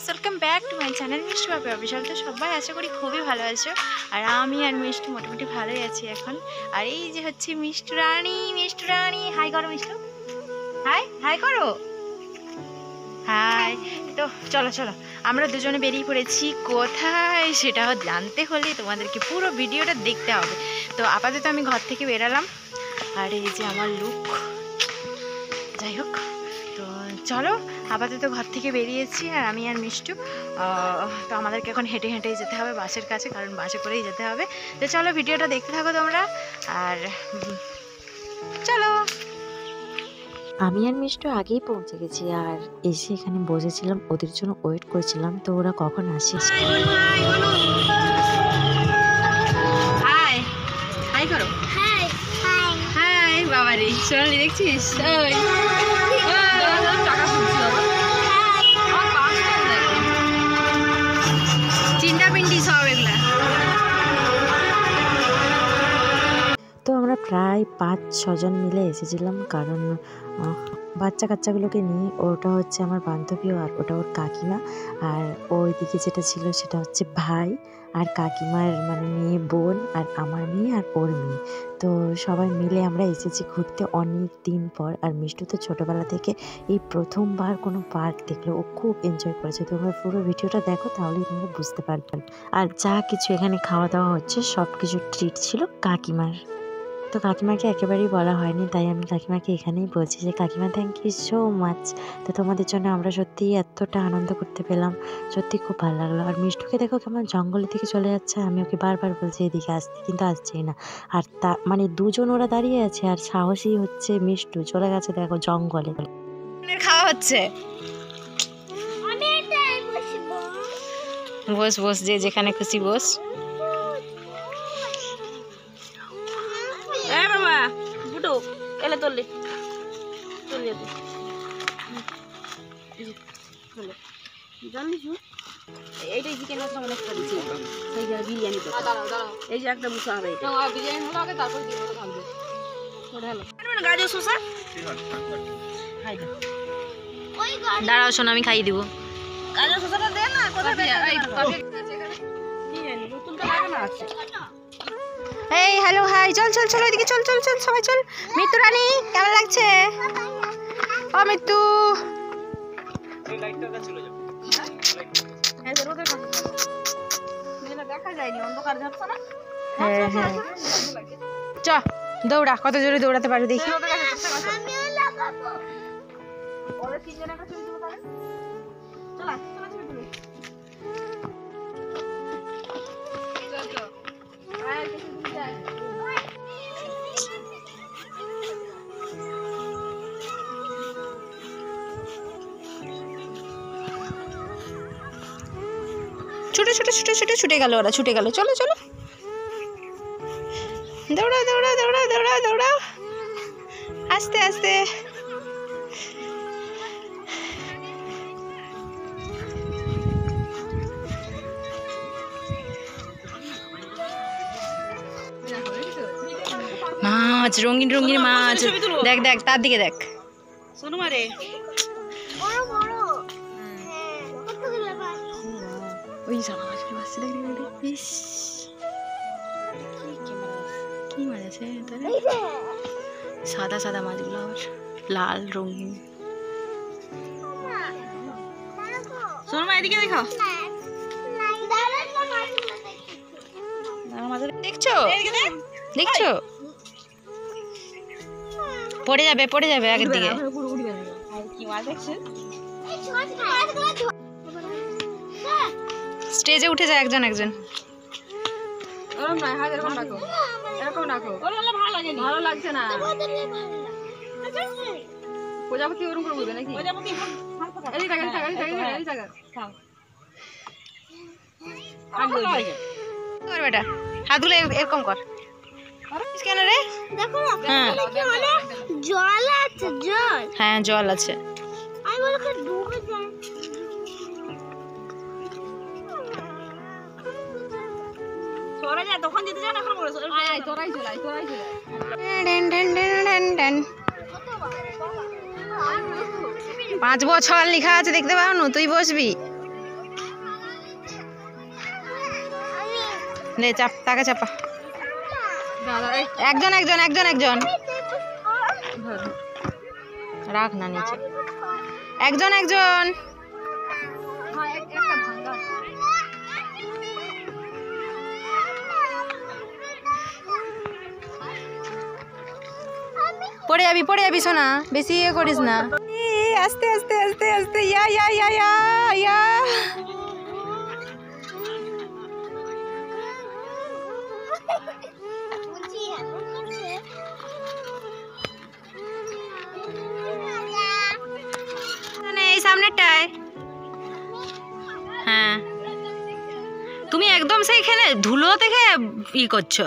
Guys, welcome back to my channel মিষ্টি বাপি official. তো সবাই আশা করি খুবই ভালো আছো, আর আমি আর মিষ্টি মোটামুটি ভালোই আছি এখন। আর এই যে হচ্ছে মিষ্টি রানী, হাই করো মিষ্টি, হাই হাই করো, হাই। তো চলো চলো, আমরা দুজনে বেরিয়ে পড়েছি কোথায় সেটা জানতে হলে তোমাদেরকে পুরো ভিডিওটা দেখতে হবে। তো আপাতত আমি ঘর থেকে বেরালাম, আর এই যে আমার লুক, যাই হোক। তো চলো, আপাতত ঘর থেকে বেরিয়েছি আর আমি আর মিষ্টু। তো আমাদেরকে এখন হেঁটে হেঁটেই যেতে হবে বাসের কাছে, কারণ বাসে করেই যেতে হবে। তো চলো, ভিডিওটা দেখতে থাকো তোমরা, আর চলো। আমি আর মিষ্টু আগেই পৌঁছে গেছি, আর এসে এখানে বসেছিলাম, ওদের জন্য ওয়েট করেছিলাম। তো ওরা কখন আসে। হাই হাই করো, হাই হাই হাই। বাবা রে, সোনালি দেখছিস? চিন্তা পিন্ডি সব এগুলা। তো আমরা প্রায় 5-6 জন মিলে এসেছিলাম, কারণ বাচ্চা কাচ্চাগুলোকে নিয়ে। ওটা হচ্ছে আমার বান্ধবী, আর ওটা ওর কাকিমা, আর ওইদিকে যেটা ছিল সেটা হচ্ছে ভাই আর কাকিমার মানে মেয়ে বোন, আর আমার মেয়ে আর ওর মেয়ে। তো সবাই মিলে আমরা এসেছি ঘুরতে অনেক দিন পর। আর মিষ্টু তো ছোটোবেলা থেকে এই প্রথমবার কোনো পার্ক দেখলো, ও খুব এনজয় করেছে। তোমরা পুরো ভিডিওটা দেখো, তাহলেই তোমরা বুঝতে পারবে। আর যা কিছু এখানে খাওয়া দাওয়া হচ্ছে সব কিছু ট্রিট ছিল কাকিমার। তো কাকিমাকে একেবারেই বলা হয়নি, তাই আমি কাকিমাকে এখানেই বলছি যে কাকিমা, থ্যাংক ইউ সো মাচ। তো তোমাদের জন্য আমরা সত্যিই এতটা আনন্দ করতে পেলাম, সত্যি খুব ভালো লাগলো। আর মিষ্টুকে দেখো কেমন জঙ্গলের দিকে চলে যাচ্ছে, আমি ওকে বারবার বলছি এদিকে আসতে, কিন্তু আসছেই না। আর তা মানে দুজন ওরা দাঁড়িয়ে আছে, আর সাহসী হচ্ছে মিষ্টু, চলে গেছে দেখো জঙ্গলে। খাওয়া হচ্ছে, বস বস, যে যেখানে খুশি বস। এলে তোলে এইটাই চিকেন মশলা অনেক করেছি, সেই বিরিয়ানি তো এই যে একটা বুসা হবে, গাজর শসা দাঁড়াও শোনো, আমি খাইয়ে দিব। গাজর শসাটা দে না, কোথায় নতুনটা লাগে না আছে। এই হ্যালো হাই, চল চল চল এদিকে, চল চল চল সবাই চল। মিত্তু রানী কেমন লাগছে? ও মিত্তু, দেখা যায়নি, অন্ধকার ঝাপসা না। হ্যাঁ হ্যাঁ, চ দৌড়া, কত জোরে দৌড়াতে পারো দেখি। ছুটে ছুটে ছুটে ছুটে ছুটে গেল, ওরা ছুটে গেল। চলো চলো, দৌড়াও দৌড়াও দৌড়াও দৌড়াও দৌড়াও, আস্তে আস্তে। মাছ, রঙিন রঙিন মাছ, দেখ দেখ তার দিকে দেখ। শোনো মারে, ওই সাদা মাছগুলো আসছে, দেখ দেখ দেখ। ইস, কি মাছ আছে তাহলে? সাদা সাদা মাছগুলো আবার লাল রঙিন। শোনো মা এদিকে দেখো, দেখছো দেখছো, পড়ে যাবে পড়ে যাবে আগের দিকে। কি মাছ দেখছে, স্টেজে উঠে যায় একজন একজন। ওরকম নয়, হাত এরকম রাখো, এরকম রাখো। ওরকম ভালো লাগেনি, ভালো লাগছে না। প্রজাপতি ওরকম করে বলবে নাকি? প্রজাপতি এই জায়গা এই জায়গা এই জায়গা খাও। কর বেটা, হাতগুলো এরকম কর। কেন রে? দেখো হ্যাঁ জল আছে, জল। হ্যাঁ জল আছে। আমি বলি ডুবে যায়। সরে যা, তখন যেতে যা না, এখন বলে আয় তোরাই চলে আয়, তোরাই চলে আয়। 5 বছর লেখা আছে, দেখতে পাও না? তুই বসবি। নে চাপ, তাকে চাপা। দাদা এই একজন একজন একজন একজন ধর। রাখ না নিচে, একজন একজন। হ্যাঁ একটা ভাঙা। পড়ে যাবি সোনা, বেশি ইয়ে করিস না। আস্তে আস্তে আস্তে আস্তে, ইয়া ইয়া ইয়া ইয়া ইয়া। এই সামনেটায়। হ্যাঁ, তুমি একদম সেইখানে ধুলো থেকে ই করছো।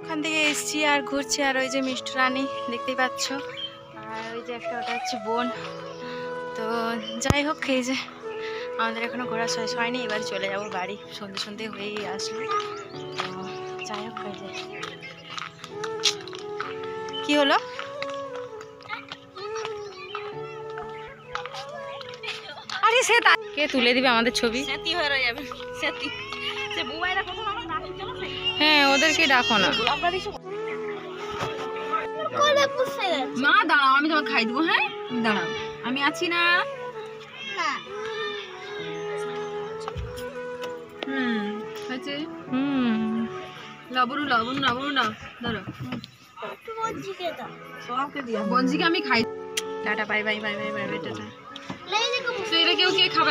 ওখান থেকে এসছি আর ঘুরছি, আর ওই যে মিষ্টি রানী দেখতেই পাচ্ছ, আর ওই যে একটা ওটা হচ্ছে বোন। তো যাই হোক, এই যে আমাদের এখনো ঘোরা শেষ হয়নি, এবার চলে যাব বাড়ি, সন্ধে সন্ধে হয়েই আসলো। তো যাই হোক, এই যে কি হলো, আরে সে তাকে তুলে দিবে আমাদের ছবি। সেটি হয়ে রয়ে যাবে সেটি। সে বুবাইরা কথা আমরা ডাকি চলো সে। হ্যাঁ, ওদেরকে ডাকো না। কোলে পুষে গেছে মা দাঁড়াও, আমি তোমাকে খাই দেবো। হ্যাঁ দাঁড়াও, আমি আছি না। না হয়েছে। হুম, লবণ লবণ লবণ নাও, ধরো। বঞ্জিকে দাও সবকে দিয়া বঞ্জিকে আমি খাই। Tata, bye bye bye bye bye bye, tata. লেই দেখো তো এটা কেউ কে খাবে?